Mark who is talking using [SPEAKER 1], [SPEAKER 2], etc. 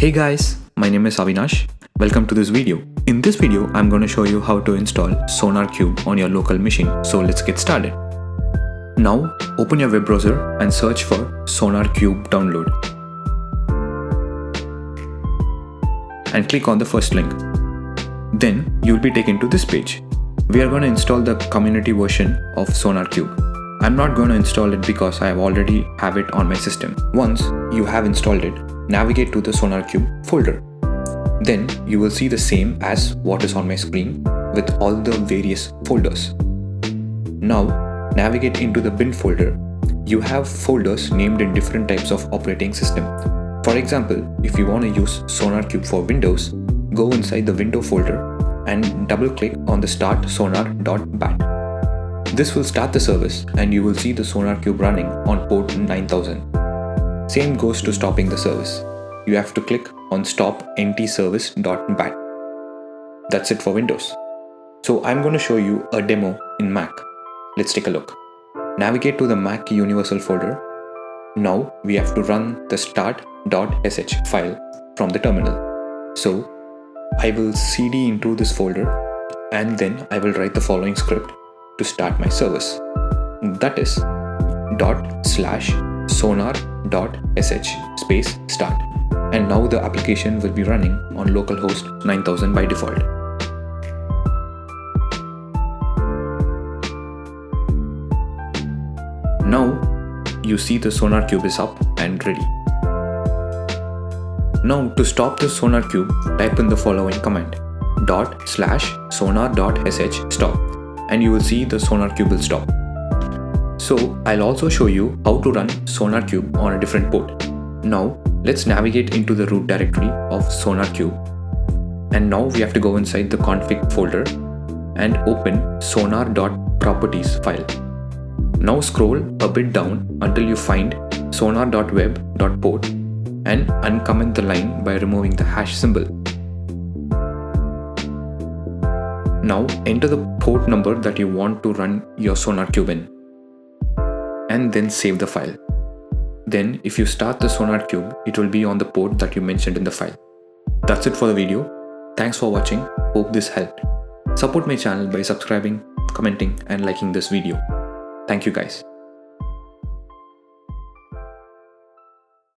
[SPEAKER 1] Hey guys, my name is Avinash. Welcome to this video. In this video, I'm going to show you how to install SonarQube on your local machine. So let's get started. Now, open your web browser and search for SonarQube download. And click on the first link. Then you'll be taken to this page. We are going to install the community version of SonarQube. I'm not going to install it because I already have it on my system. Once you have installed it, navigate to the SonarQube folder. Then you will see the same as what is on my screen with all the various folders. Now navigate into the bin folder. You have folders named in different types of operating system. For example, if you want to use SonarQube for Windows, go inside the window folder and double click on the start sonar.bat. This will start the service and you will see the SonarQube running on port 9000. Same goes to stopping the service. You have to click on stop ntservice.bat. That's it for Windows. So I'm going to show you a demo in Mac. Let's take a look. Navigate to the Mac Universal folder. Now we have to run the start.sh file from the terminal. So I will cd into this folder and then I will write the following script to start my service. That is /sonar.sh space start. And now the application will be running on localhost 9000 by default. Now you see the SonarQube is up and ready. Now to stop the SonarQube, type in the following command /sonar.sh stop and you will see the SonarQube will stop. So I'll also show you how to run SonarQube on a different port. Now let's navigate into the root directory of SonarQube. And now we have to go inside the config folder and open sonar.properties file. Now scroll a bit down until you find sonar.web.port and uncomment the line by removing the hash symbol. Now enter the port number that you want to run your SonarQube in and then save the file. Then if you start the SonarQube, it will be on the port that you mentioned in the file. That's it for the video. Thanks for watching. Hope this helped. Support my channel by subscribing, commenting and liking this video. Thank you guys.